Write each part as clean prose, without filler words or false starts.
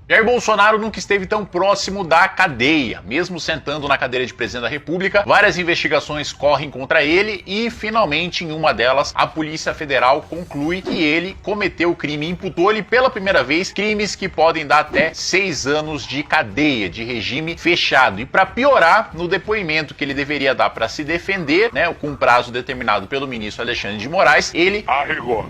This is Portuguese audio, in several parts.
Jair Bolsonaro nunca esteve tão próximo da cadeia. Mesmo sentando na cadeira de presidente da República, várias investigações correm contra ele e, finalmente, em uma delas, a Polícia Federal conclui que ele cometeu o crime e imputou-lhe pela primeira vez crimes que podem dar até 6 anos de cadeia, de regime fechado. E para piorar, no depoimento que ele deveria dar para se defender, né, com um prazo determinado pelo ministro Alexandre de Moraes, ele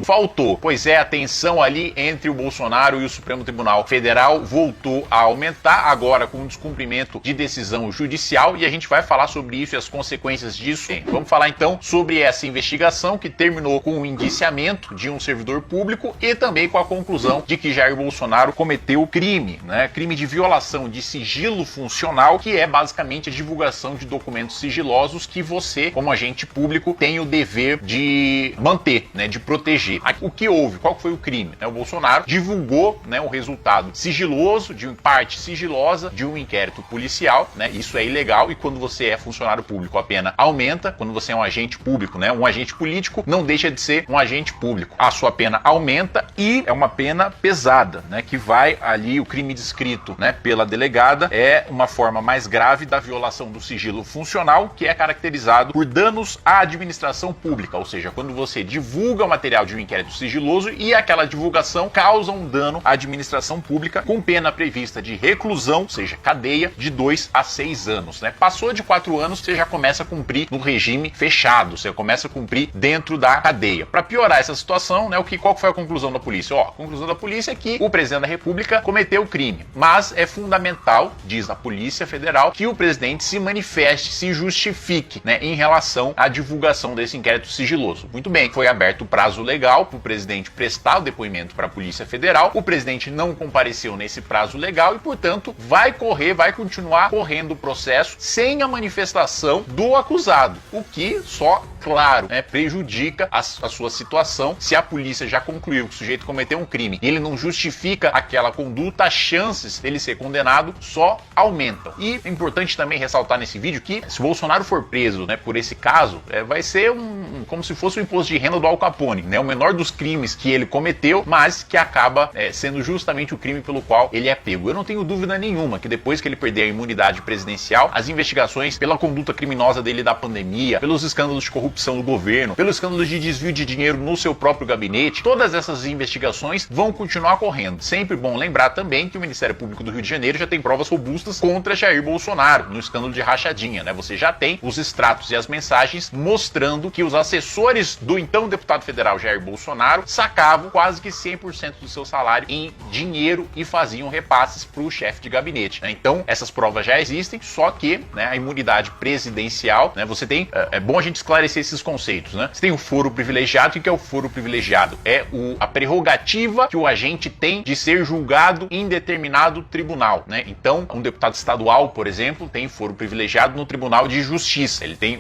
faltou. Pois é, a tensão ali entre o Bolsonaro e o Supremo Tribunal Federal voltou a aumentar, agora com o descumprimento de decisão judicial, e a gente vai falar sobre isso e as consequências disso. Vamos falar então sobre essa investigação que terminou com o indiciamento de um servidor público e também com a conclusão de que Jair Bolsonaro cometeu crime, né? Crime de violação de sigilo funcional, que é basicamente a divulgação de documentos sigilosos que você, como agente público, tem o dever de manter, né? De proteger. O que houve? Qual foi o crime? O Bolsonaro divulgou, né, o resultado sigiloso, de parte sigilosa, de um inquérito policial, né? Isso é ilegal, e quando você é funcionário público, a pena aumenta. Quando você é um agente público, né, um agente político, não deixa de ser um agente público. A sua pena aumenta e é uma pena pesada, né, que vai ali, o crime descrito, né, pela delegada é uma forma mais grave da violação do sigilo funcional, que é caracterizado por danos à administração pública, ou seja, quando você divulga o material de um inquérito sigiloso e aquela divulgação causa um dano à administração pública, com pena prevista de reclusão, ou seja, cadeia, de 2 a 6 anos, né? Passou de 4 anos, você já começa a cumprir no regime fechado, você começa a cumprir dentro da cadeia. Para piorar essa situação, né, qual foi a conclusão da polícia? A conclusão da polícia é que o presidente da República cometeu crime, mas é fundamental, diz a Polícia Federal, que o presidente se manifeste, se justifique, né, em relação à divulgação desse inquérito sigiloso. Muito bem, foi aberto o prazo legal para o presidente prestar o depoimento para a Polícia Federal. O presidente não compareceu nesse prazo legal e, portanto, vai continuar correndo o processo sem a manifestação do acusado, o que só, claro, né, prejudica a sua situação. Se a polícia já concluiu que o sujeito cometeu um crime e ele não justifica aquela conduta, as chances dele ser condenado só aumentam. E é importante também ressaltar nesse vídeo que, se o Bolsonaro for preso, né, por esse caso, vai ser como se fosse o imposto de renda do Al Capone, né, o menor dos crimes que ele cometeu, mas que acaba sendo justamente o crime pelo qual ele é pego. Eu não tenho dúvida nenhuma que depois que ele perder a imunidade presidencial, as investigações pela conduta criminosa dele da pandemia, pelos escândalos de corrupção do governo, pelos escândalos de desvio de dinheiro no seu próprio gabinete, todas essas investigações vão continuar correndo. Sempre bom lembrar também que o Ministério Público do Rio de Janeiro já tem provas robustas contra Jair Bolsonaro no escândalo de rachadinha, né? Você já tem os extratos e as mensagens mostrando que os assessores do então deputado federal Jair Bolsonaro sacavam quase que 100% do seu salário em dinheiro e faziam repasses para o chefe de gabinete, né? Então, essas provas já existem, só que, né, a imunidade presidencial, né, você tem, é bom a gente esclarecer esses conceitos, né? Você tem o foro privilegiado. O que é o foro privilegiado? É a prerrogativa que o agente tem de ser julgado em determinado tribunal, né? Então, um deputado estadual, por exemplo, tem foro privilegiado no Tribunal de Justiça. Ele tem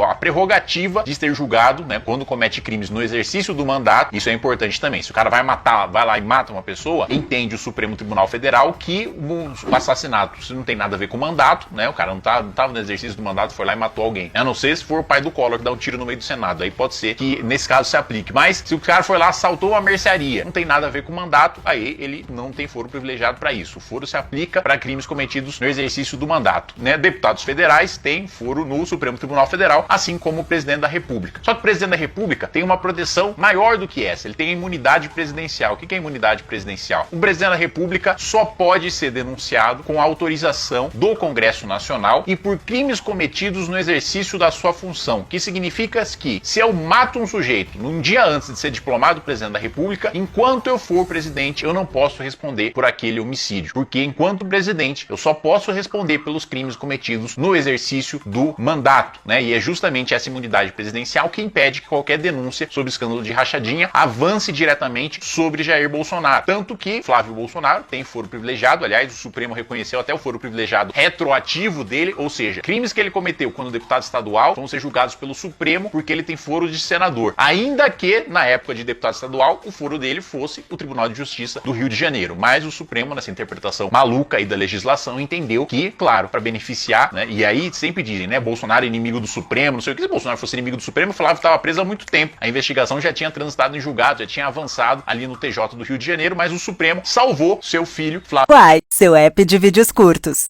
a prerrogativa de ser julgado, né, quando comete crimes no exercício do mandato. Isso é importante também. Se o cara vai lá e mata uma pessoa, entende o Supremo Tribunal Federal que o assassinato, se não tem nada a ver com o mandato, né? O cara não estava no exercício do mandato, foi lá e matou alguém. A não ser se for o pai do Collor que dá um tiro no meio do Senado. Aí pode ser que nesse caso se aplique. Mas se o cara foi lá, assaltou uma mercearia, não tem nada a ver com o mandato, aí ele não tem foro privilegiado para isso. O foro se aplica para crimes cometidos no exercício do mandato, né? Deputados federais têm foro no Supremo Tribunal Federal, assim como o presidente da República. Só que o presidente da República tem uma proteção maior do que essa. Ele tem a imunidade presidencial. O que é a imunidade presidencial? O presidente da República só pode ser denunciado com a autorização do Congresso Nacional e por crimes cometidos no exercício da sua função, que significa que se eu mato um sujeito num dia antes de ser diplomado presidente da República, enquanto eu for presidente, eu não posso responder por aquele homicídio, porque enquanto presidente, eu só posso responder pelos crimes cometidos no exercício do mandato, né? E é justamente essa imunidade presidencial que impede que qualquer denúncia sobre escândalo de rachadinha avance diretamente sobre Jair Bolsonaro. Tanto que Flávio Bolsonaro tem foro privilegiado, aliás, o Supremo reconheceu até o foro privilegiado retroativo dele, ou seja, crimes que ele cometeu quando deputado estadual vão ser julgados pelo Supremo porque ele tem foro de senador. Ainda que, na época de deputado estadual, o foro dele fosse o Tribunal de Justiça do Rio de Janeiro. Mas o Supremo, nessa interpretação maluca aí da legislação, entendeu que, claro, para beneficiar, né, e aí sempre dizem, né, Bolsonaro é inimigo do Supremo, não sei o que, se Bolsonaro fosse inimigo do Supremo, o Flávio estava preso há muito tempo. A investigação já tinha transitado em julgado, já tinha avançado ali no TJ do Rio de Janeiro, mas o Supremo salvou seu filho, Flávio. Quai, seu app de vídeos curtos.